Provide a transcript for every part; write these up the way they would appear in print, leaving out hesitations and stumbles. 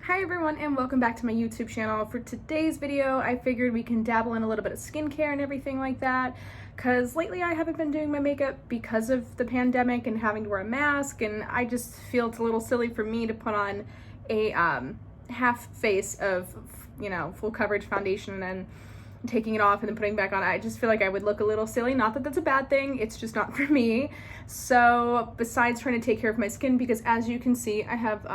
Hi everyone and welcome back to my YouTube channel. For today's video, I figured we can dabble in a little bit of skincare and everything like that, because lately I haven't been doing my makeup because of the pandemic and having to wear a mask, and I just feel it's a little silly for me to put on a half face of, full coverage foundation and taking it off and then putting it back on. I just feel like I would look a little silly. Not that that's a bad thing, it's just not for me. So besides trying to take care of my skin, because as you can see, I have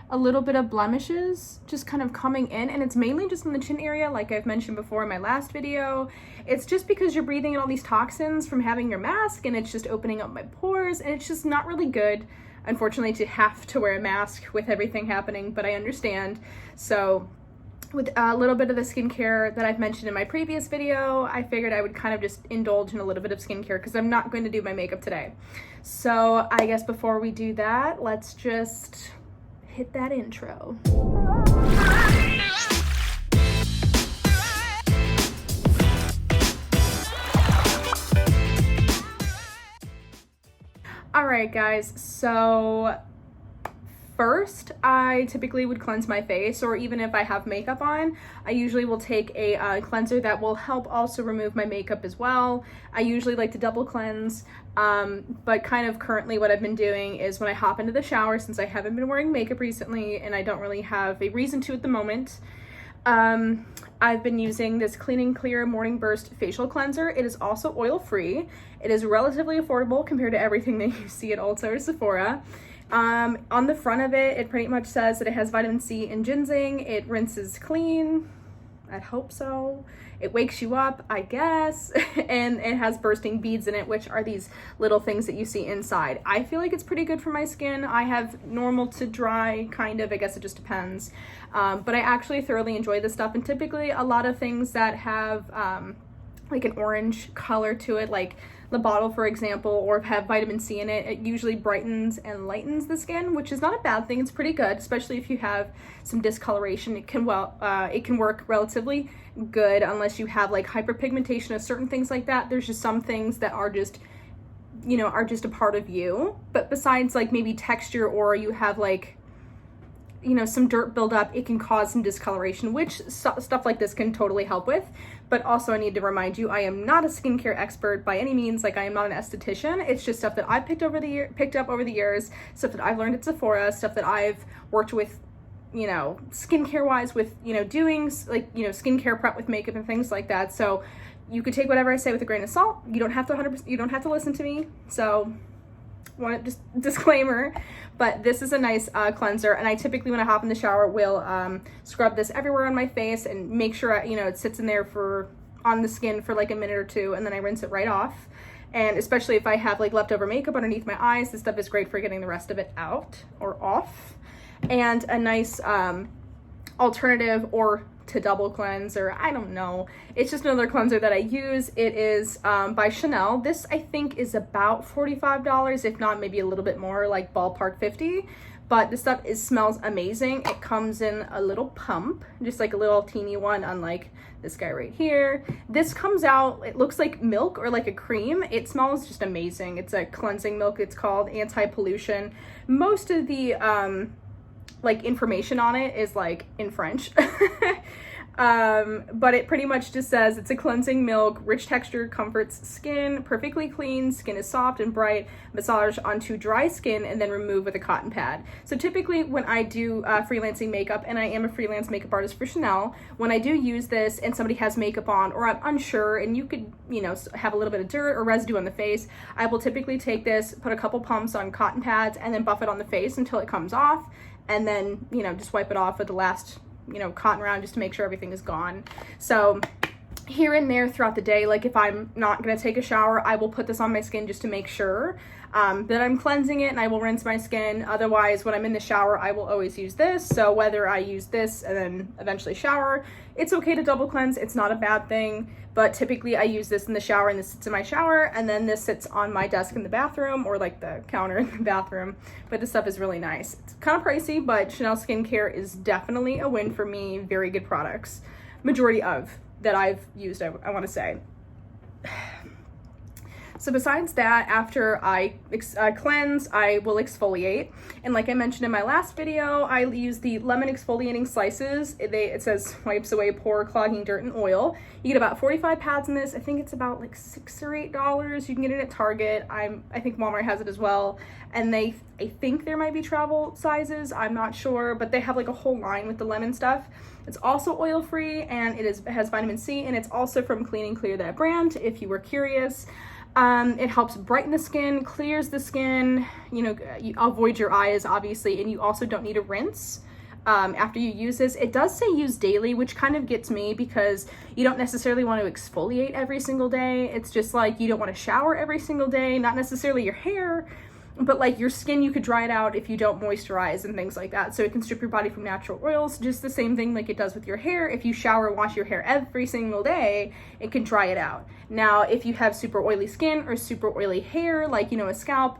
a little bit of blemishes just kind of coming in, and it's mainly just in the chin area, like I've mentioned before in my last video. It's just because you're breathing in all these toxins from having your mask, and it's just opening up my pores, and it's just not really good, unfortunately, to have to wear a mask with everything happening, but I understand. So with a little bit of the skincare that I've mentioned in my previous video, I figured I would kind of just indulge in a little bit of skincare because I'm not going to do my makeup today. So I guess before we do that, let's just hit that intro. All right, guys, so first, I typically would cleanse my face, or even if I have makeup on, I usually will take a cleanser that will help also remove my makeup as well. I usually like to double cleanse, but kind of currently what I've been doing is when I hop into the shower, since I haven't been wearing makeup recently and I don't really have a reason to at the moment, I've been using this Clean and Clear Morning Burst facial cleanser. It is also oil-free. It is relatively affordable compared to everything that you see at Ulta or Sephora. On the front of it, it pretty much says that it has vitamin C and ginseng. It rinses clean. I hope so. It wakes you up, I guess. And it has bursting beads in it, which are these little things that you see inside. I feel like it's pretty good for my skin. I have normal to dry, kind of. I guess it just depends. But I actually thoroughly enjoy this stuff. And typically a lot of things that have like an orange color to it, like the bottle, for example, or have vitamin C in it, it usually brightens and lightens the skin, which is not a bad thing. It's pretty good, especially if you have some discoloration. It can work relatively good unless you have like hyperpigmentation of certain things like that. There's just some things that are just, are just a part of you. But besides like maybe texture, or you have like, some dirt buildup, it can cause some discoloration, which stuff like this can totally help with. But also, I need to remind you, I am not a skincare expert by any means. Like, I am not an esthetician. It's just stuff that I picked up over the years, stuff that I've learned at Sephora, stuff that I've worked with, skincare wise with, doing like, skincare prep with makeup and things like that. So you could take whatever I say with a grain of salt. You don't have to 100%, you don't have to listen to me. So just disclaimer, but this is a nice cleanser, and I typically, when I hop in the shower, will scrub this everywhere on my face and make sure it sits in there on the skin for like a minute or two, and then I rinse it right off. And especially if I have like leftover makeup underneath my eyes, this stuff is great for getting the rest of it out or off. And a nice alternative, or to double cleanse, or I don't know, it's just another cleanser that I use. It is by Chanel. This I think is about $45, if not maybe a little bit more, like ballpark 50. But this stuff smells amazing. It comes in a little pump, just like a little teeny one, unlike this guy right here. This comes out, it looks like milk or like a cream. It smells just amazing. It's a cleansing milk. It's called anti-pollution. Most of the like information on it is like in French. But it pretty much just says it's a cleansing milk, rich texture, comforts skin, perfectly clean, skin is soft and bright, massage onto dry skin and then remove with a cotton pad. So typically when I do freelancing makeup, and I am a freelance makeup artist for Chanel, when I do use this and somebody has makeup on, or I'm unsure and you could, have a little bit of dirt or residue on the face, I will typically take this, put a couple pumps on cotton pads, and then buff it on the face until it comes off, and then, just wipe it off with the last cotton round, just to make sure everything is gone. So here and there throughout the day, like if I'm not gonna take a shower, I will put this on my skin just to make sure that I'm cleansing it, and I will rinse my skin. Otherwise, when I'm in the shower, I will always use this. So whether I use this and then eventually shower, it's okay to double cleanse. It's not a bad thing, but typically I use this in the shower, and this sits in my shower, and then this sits on my desk in the bathroom, or like the counter in the bathroom. But this stuff is really nice. It's kind of pricey, but Chanel skincare is definitely a win for me. Very good products. Majority of that I've used, I want to say. So besides that, after I cleanse, I will exfoliate. And like I mentioned in my last video, I use the lemon exfoliating slices. It says wipes away pore, clogging dirt, and oil. You get about 45 pads in this. I think it's about like $6 or $8. You can get it at Target. I think Walmart has it as well. And I think there might be travel sizes. I'm not sure, but they have like a whole line with the lemon stuff. It's also oil-free, and it has vitamin C, and it's also from Clean and Clear, that brand, if you were curious. It helps brighten the skin, clears the skin, you avoid your eyes, obviously, and you also don't need to rinse after you use this. It does say use daily, which kind of gets me because you don't necessarily want to exfoliate every single day. It's just like you don't want to shower every single day, not necessarily your hair, but like your skin, you could dry it out if you don't moisturize and things like that. So it can strip your body from natural oils, just the same thing like it does with your hair. If you shower and wash your hair every single day, it can dry it out. Now, if you have super oily skin or super oily hair, like, a scalp,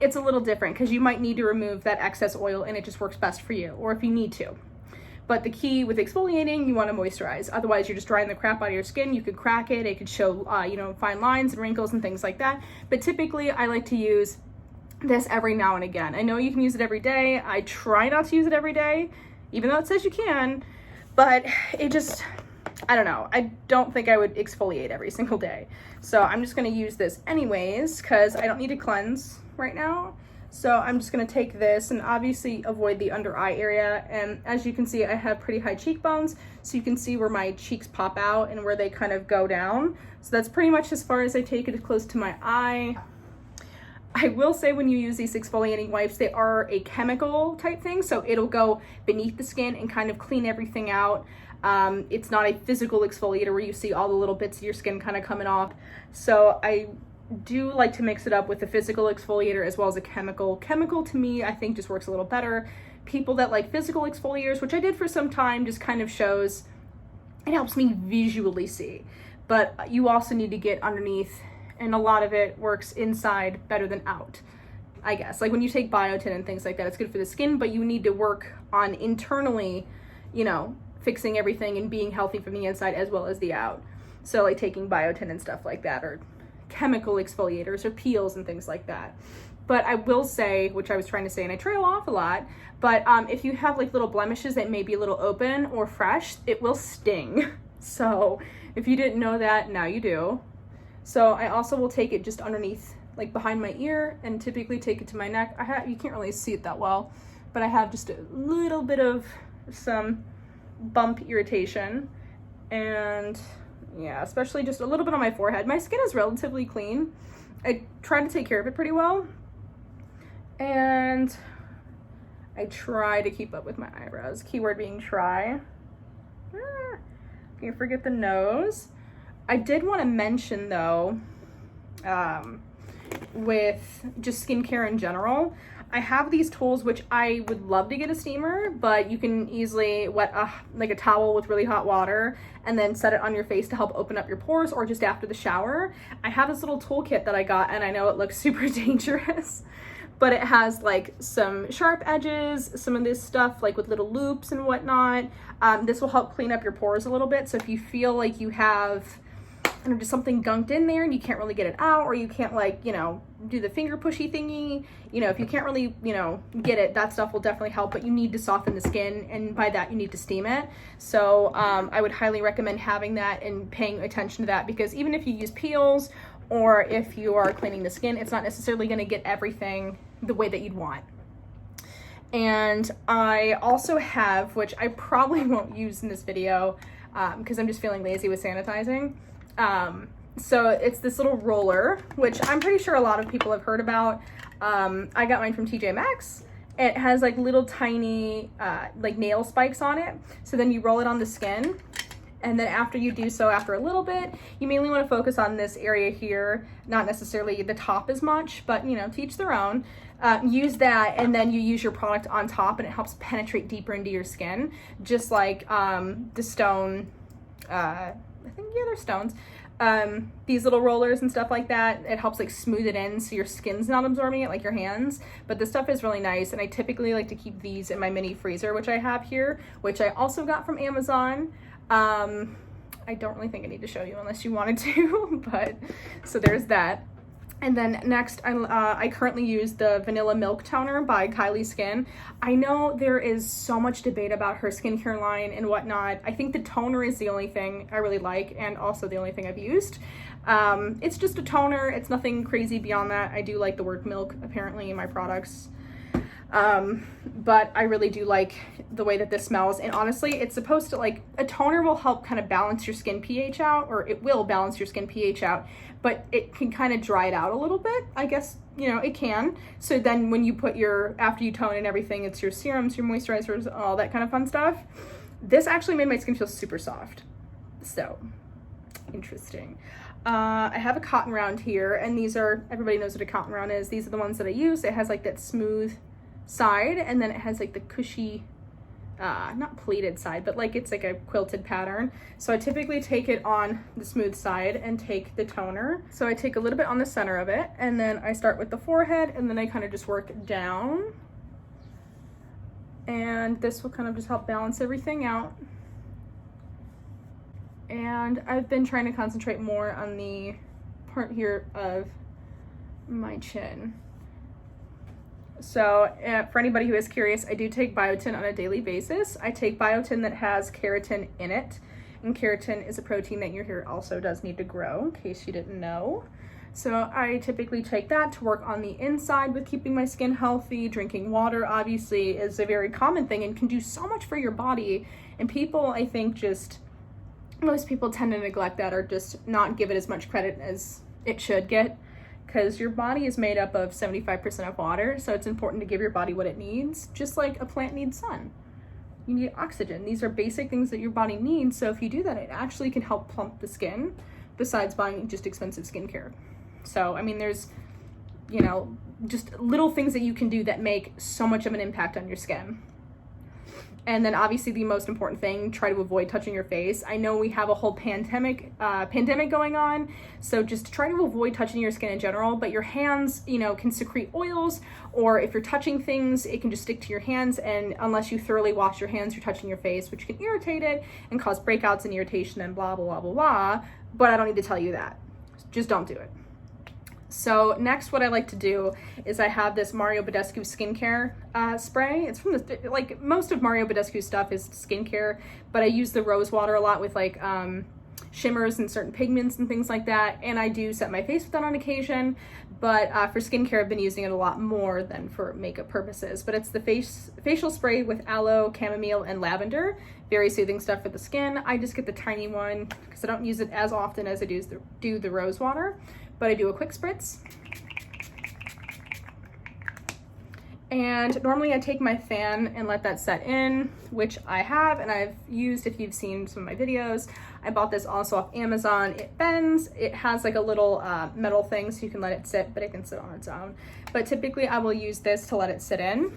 it's a little different because you might need to remove that excess oil and it just works best for you, or if you need to. But the key with exfoliating, you want to moisturize. Otherwise, you're just drying the crap out of your skin. You could crack it. It could show, fine lines and wrinkles and things like that. But typically, I like to use this every now and again. I know you can use it every day. I try not to use it every day, even though it says you can, but it just, I don't know. I don't think I would exfoliate every single day. So I'm just going to use this anyways, because I don't need to cleanse right now. So I'm just going to take this and obviously avoid the under eye area. And as you can see, I have pretty high cheekbones, so you can see where my cheeks pop out and where they kind of go down. So that's pretty much as far as I take it, close to my eye. I will say when you use these exfoliating wipes, they are a chemical type thing, so it'll go beneath the skin and kind of clean everything out. It's not a physical exfoliator where you see all the little bits of your skin kind of coming off. So I do like to mix it up with a physical exfoliator as well as a chemical. Chemical to me, I think just works a little better. People that like physical exfoliators, which I did for some time, just kind of shows, it helps me visually see. But you also need to get underneath, and a lot of it works inside better than out, I guess. Like when you take biotin and things like that, it's good for the skin, but you need to work on internally, fixing everything and being healthy from the inside as well as the out. So like taking biotin and stuff like that, or chemical exfoliators or peels and things like that. But I will say, which I was trying to say, and I trail off a lot, but if you have like little blemishes that may be a little open or fresh, it will sting. So if you didn't know that, now you do. So I also will take it just underneath, like behind my ear, and typically take it to my neck. You can't really see it that well, but I have just a little bit of some bump irritation, and yeah, especially just a little bit on my forehead. My skin is relatively clean. I try to take care of it pretty well, and I try to keep up with my eyebrows. Keyword being try. Can't forget the nose. I did want to mention though, with just skincare in general, I have these tools, which I would love to get a steamer, but you can easily wet like a towel with really hot water and then set it on your face to help open up your pores, or just after the shower. I have this little toolkit that I got, and I know it looks super dangerous, but it has like some sharp edges, some of this stuff like with little loops and whatnot. This will help clean up your pores a little bit. So if you feel like you have just something gunked in there and you can't really get it out, or you can't do the finger pushy thingy, if you can't really, get it, that stuff will definitely help. But you need to soften the skin, and by that you need to steam it. So I would highly recommend having that and paying attention to that, because even if you use peels or if you are cleaning the skin, it's not necessarily going to get everything the way that you'd want. And I also have, which I probably won't use in this video because I'm just feeling lazy with sanitizing. So it's this little roller, which I'm pretty sure a lot of people have heard about. I got mine from TJ Maxx. It has like little tiny like nail spikes on it. So then you roll it on the skin. And then after you do so, after a little bit, you mainly want to focus on this area here, not necessarily the top as much, but to each their own. Use that, and then you use your product on top, and it helps penetrate deeper into your skin, just like the stone, I think, yeah, they're stones. These little rollers and stuff like that, it helps like smooth it in so your skin's not absorbing it like your hands. But this stuff is really nice, and I typically like to keep these in my mini freezer, which I have here, which I also got from Amazon. I don't really think I need to show you unless you wanted to, but so there's that. And then next, I currently use the Vanilla Milk Toner by Kylie Skin. I know there is so much debate about her skincare line and whatnot. I think the toner is the only thing I really like, and also the only thing I've used. It's just a toner. It's nothing crazy beyond that. I do like the word milk, apparently, in my products. But I really do like the way that this smells. And honestly, it's supposed to, like, a toner will help kind of balance your skin pH out, or it will balance your skin pH out, but it can kind of dry it out a little bit. I guess, you know, it can. So then when you put after you tone and everything, it's your serums, your moisturizers, all that kind of fun stuff. This actually made my skin feel super soft. So, interesting. I have a cotton round here, and these are, everybody knows what a cotton round is. These are the ones that I use. It has like that smooth side, and then it has like the cushy, not pleated side, but like it's like a quilted pattern. So I typically take it on the smooth side and take the toner. So I take a little bit on the center of it, and then I start with the forehead, and then I kind of just work down. And this will kind of just help balance everything out. And I've been trying to concentrate more on the part here of my chin. So for anybody who is curious, I do take biotin on a daily basis. I take biotin that has keratin in it, and keratin is a protein that your hair also does need to grow, in case you didn't know. So I typically take that to work on the inside with keeping my skin healthy. Drinking water, obviously, is a very common thing and can do so much for your body. And people, I think, most people tend to neglect that, or just not give it as much credit as it should get, because your body is made up of 75% of water, so it's important to give your body what it needs, just like a plant needs sun. You need oxygen. These are basic things that your body needs, so if you do that, it actually can help plump the skin, besides buying just expensive skincare. So, I mean, there's, you know, just little things that you can do that make so much of an impact on your skin. And then obviously the most important thing, try to avoid touching your face. I know we have a whole pandemic going on, so just try to avoid touching your skin in general, but your hands, you know, can secrete oils, or if you're touching things, it can just stick to your hands, and unless you thoroughly wash your hands, you're touching your face, which can irritate it and cause breakouts and irritation and blah, blah, blah, blah, blah, but I don't need to tell you that. Just don't do it. So next, what I like to do is I have this Mario Badescu skincare spray. It's from like most of Mario Badescu's stuff is skincare, but I use the rose water a lot with like shimmers and certain pigments and things like that. And I do set my face with that on occasion, but for skincare, I've been using it a lot more than for makeup purposes. But it's the facial spray with aloe, chamomile, and lavender. Very soothing stuff for the skin. I just get the tiny one because I don't use it as often as I do the rose water. But I do a quick spritz. And normally I take my fan and let that set in, which I have, and I've used if you've seen some of my videos. I bought this also off Amazon. It bends. It has like a little metal thing so you can let it sit, but it can sit on its own. But typically I will use this to let it sit in.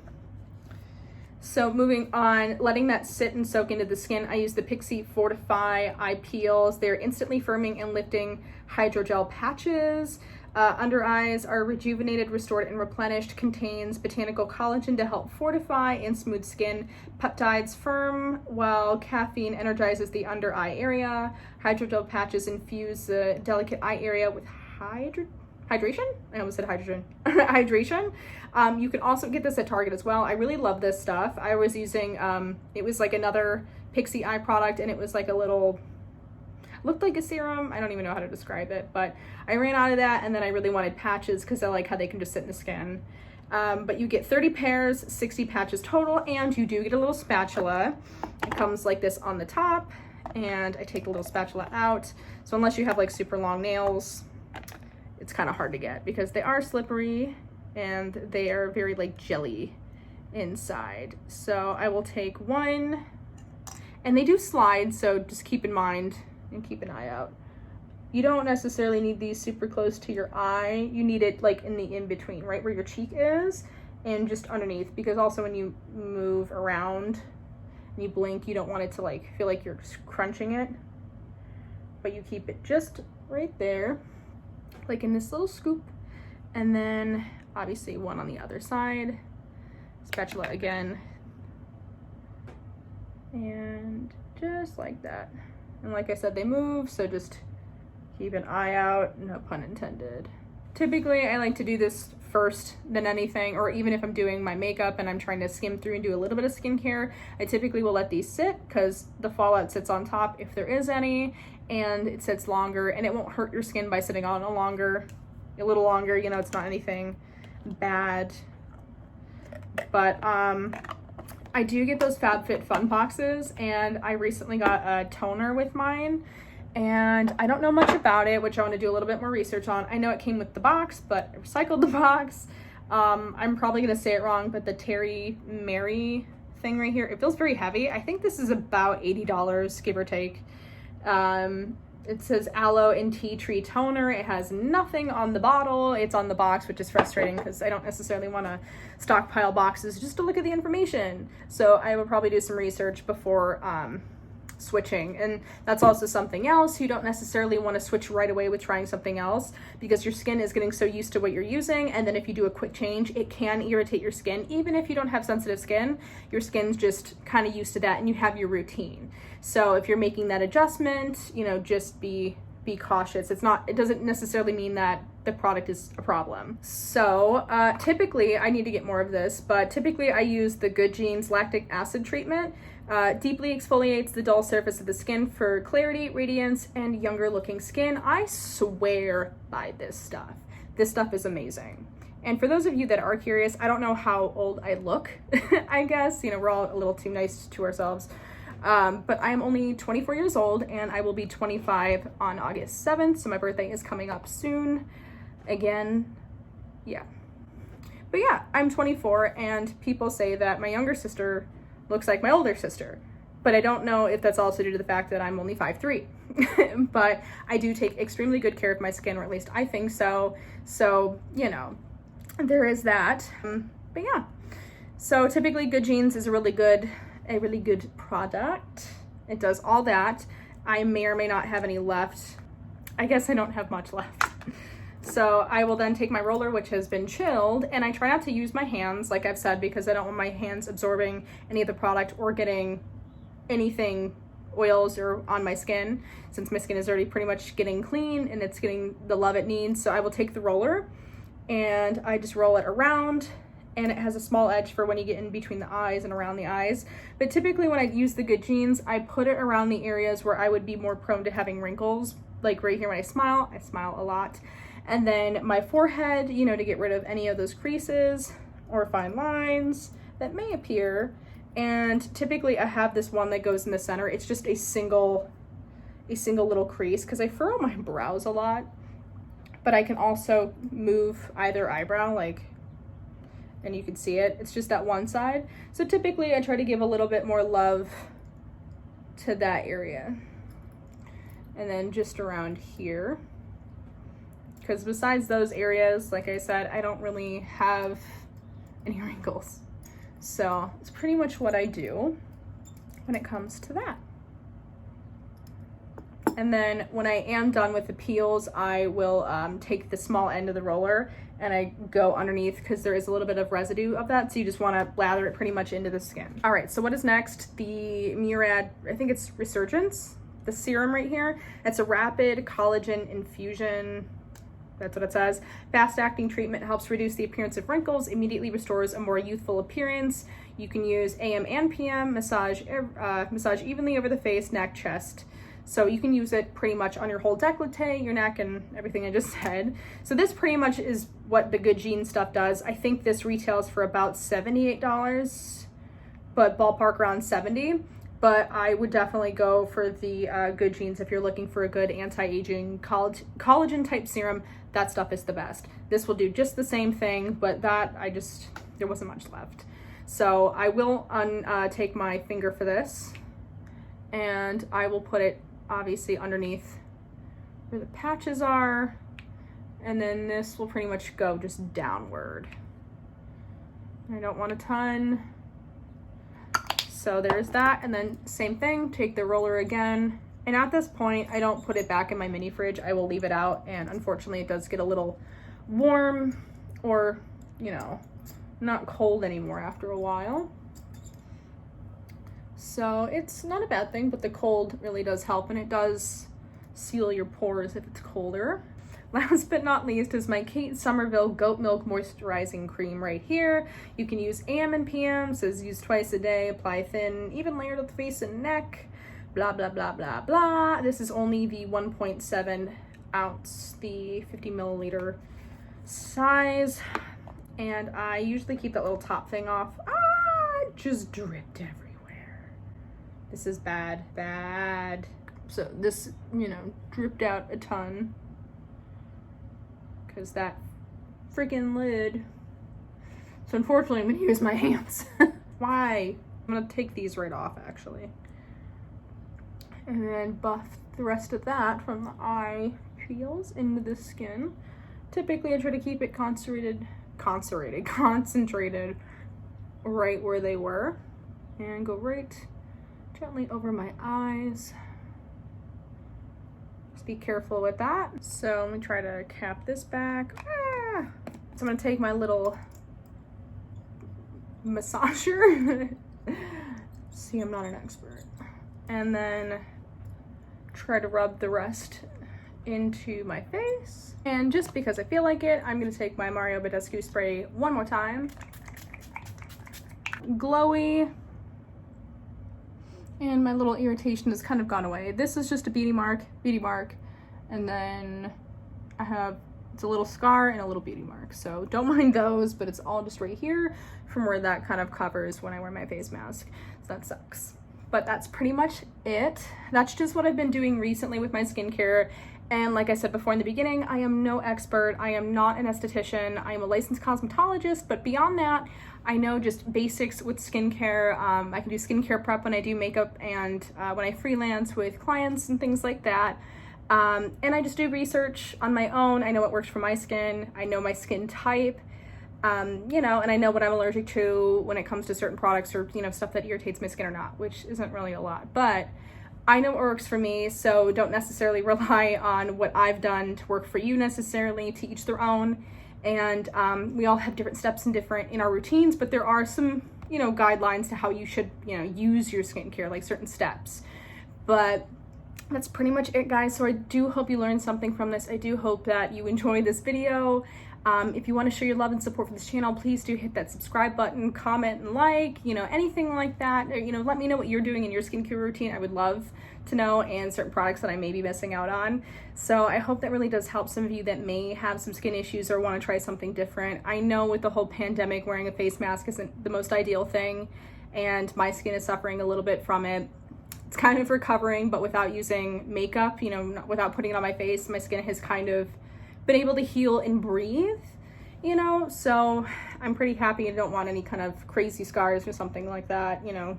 So moving on, letting that sit and soak into the skin, I use the Pixi Fortify Eye Peels. They're instantly firming and lifting hydrogel patches. Under eyes are rejuvenated, restored, and replenished. Contains botanical collagen to help fortify and smooth skin. Peptides firm, while caffeine energizes the under eye area. Hydrogel patches infuse the delicate eye area with hydration? I almost said hydrogen. Hydration. You can also get this at Target as well. I really love this stuff. I was using, it was like another Pixi eye product, and it was like a little, looked like a serum. I don't even know how to describe it, but I ran out of that, and then I really wanted patches because I like how they can just sit in the skin. But you get 30 pairs, 60 patches total, and you do get a little spatula. It comes like this on the top, and I take the little spatula out. So unless you have like super long nails, it's kind of hard to get because they are slippery and they are very like jelly inside. So I will take one, and they do slide, so just keep in mind and keep an eye out. You don't necessarily need these super close to your eye. You need it like in the in-between, right where your cheek is, and just underneath, because also when you move around and you blink, you don't want it to like feel like you're crunching it, but you keep it just right there, like in this little scoop. And then obviously one on the other side, spatula again, and just like that. And like I said, they move, so just keep an eye out, no pun intended. typically I like to do this first than anything, or even if I'm doing my makeup and I'm trying to skim through and do a little bit of skincare, I typically will let these sit because the fallout sits on top if there is any, and it sits longer and it won't hurt your skin by sitting on a little longer, you know, it's not anything bad. But I do get those FabFitFun boxes, and I recently got a toner with mine, and I don't know much about it, which I want to do a little bit more research on. I know it came with the box, but I recycled the box. I'm probably going to say it wrong, but the Terry Mary thing right here, it feels very heavy. I think this is about $80, give or take. It says aloe and tea tree toner. It has nothing on the bottle. It's on the box, which is frustrating because I don't necessarily want to stockpile boxes just to look at the information. So I will probably do some research before switching. And that's also something else. You don't necessarily want to switch right away with trying something else because your skin is getting so used to what you're using. And then if you do a quick change, it can irritate your skin. Even if you don't have sensitive skin, your skin's just kind of used to that and you have your routine. So if you're making that adjustment, you know, just be cautious. It doesn't necessarily mean that the product is a problem. So typically, I need to get more of this, but typically I use the Good Genes lactic acid treatment. Deeply exfoliates the dull surface of the skin for clarity, radiance, and younger looking skin. I swear by this stuff. This stuff is amazing. And for those of you that are curious, I don't know how old I look, I guess, you know, we're all a little too nice to ourselves. But I am only 24 years old and I will be 25 on August 7th. So my birthday is coming up soon again. Yeah. But yeah, I'm 24 and people say that my younger sister looks like my older sister, but I don't know if that's also due to the fact that I'm only 5'3". But I do take extremely good care of my skin, or at least I think so. So, you know, there is that. But yeah, so typically Good Genes is a really good product. It does all that. I may or may not have any left. I guess I don't have much left. So I will then take my roller, which has been chilled, and I try not to use my hands, like I've said, because I don't want my hands absorbing any of the product or getting anything, oils or on my skin, since my skin is already pretty much getting clean and it's getting the love it needs. So I will take the roller and I just roll it around, and it has a small edge for when you get in between the eyes and around the eyes. But typically when I use the Good Genes, I put it around the areas where I would be more prone to having wrinkles, like right here when I smile a lot. And then my forehead, you know, to get rid of any of those creases or fine lines that may appear. And typically I have this one that goes in the center. It's just a single little crease because I furrow my brows a lot, but I can also move either eyebrow, like, and you can see it. It's just that one side. So typically I try to give a little bit more love to that area. And then just around here. Because besides those areas, like I said, I don't really have any wrinkles. So it's pretty much what I do when it comes to that. And then when I am done with the peels, I will take the small end of the roller and I go underneath because there is a little bit of residue of that. So you just want to lather it pretty much into the skin. All right, so what is next? The Murad, I think it's Resurgence, the serum right here. It's a rapid collagen infusion. That's what it says. Fast acting treatment helps reduce the appearance of wrinkles, immediately restores a more youthful appearance. You can use AM and PM, massage evenly over the face, neck, chest. So you can use it pretty much on your whole décolleté, your neck, and everything I just said. So this pretty much is what the Good Genes stuff does. I think this retails for about $78, but ballpark around $70. But I would definitely go for the Good Genes if you're looking for a good anti-aging collagen type serum. That stuff is the best. This will do just the same thing, but that there wasn't much left. So I will take my finger for this and I will put it obviously underneath where the patches are. And then this will pretty much go just downward. I don't want a ton. So there's that, and then same thing, take the roller again. And at this point, I don't put it back in my mini fridge. I will leave it out, and unfortunately it does get a little warm or, you know, not cold anymore after a while. So it's not a bad thing, but the cold really does help, and it does seal your pores if it's colder. Last but not least is my Kate Somerville Goat Milk Moisturizing Cream right here. You can use AM and PM, says use twice a day, apply thin, even layered at the face and neck, blah, blah, blah, blah, blah. This is only the 1.7 ounce, the 50 milliliter size. And I usually keep that little top thing off. It just dripped everywhere. This is bad, bad. So this, you know, dripped out a ton. Because that freaking lid. So unfortunately, I'm gonna use my hands. Why? I'm gonna take these right off, actually. And then buff the rest of that from the eye peels into the skin. Typically, I try to keep it concentrated right where they were. And go right gently over my eyes. Be careful with that. So let me try to cap this back. So I'm gonna take my little massager. See, I'm not an expert. And then try to rub the rest into my face. And just because I feel like it, I'm gonna take my Mario Badescu spray one more time. Glowy. And my little irritation has kind of gone away. This is just a beauty mark, and then I have, it's a little scar and a little beauty mark. So don't mind those, but it's all just right here from where that kind of covers when I wear my face mask. So that sucks. But that's pretty much it. That's just what I've been doing recently with my skincare. And like I said before in the beginning, I am no expert. I am not an esthetician. I am a licensed cosmetologist, but beyond that, I know just basics with skincare. I can do skincare prep when I do makeup and when I freelance with clients and things like that. And I just do research on my own. I know what works for my skin. I know my skin type, you know, and I know what I'm allergic to when it comes to certain products or, you know, stuff that irritates my skin or not, which isn't really a lot, but I know what works for me. So don't necessarily rely on what I've done to work for you necessarily, to each their own. And we all have different steps and different in our routines, but there are some, you know, guidelines to how you should, you know, use your skincare, like certain steps. But that's pretty much it, guys. So I do hope you learned something from this. I do hope that you enjoyed this video. If you want to show your love and support for this channel, please do hit that subscribe button, comment and like, you know, anything like that. Or, you know, let me know what you're doing in your skincare routine. I would love to know, and certain products that I may be missing out on. So I hope that really does help some of you that may have some skin issues or want to try something different. I know with the whole pandemic, wearing a face mask isn't the most ideal thing, and my skin is suffering a little bit from it. It's kind of recovering, but without using makeup, you know, without putting it on my face, my skin has kind of been able to heal and breathe, you know, so I'm pretty happy. I don't want any kind of crazy scars or something like that, you know.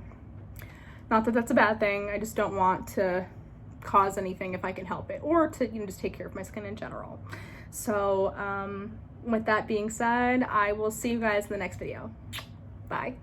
Not that that's a bad thing. I just don't want to cause anything if I can help it, or to, you know, just take care of my skin in general. So with that being said, I will see you guys in the next video. Bye.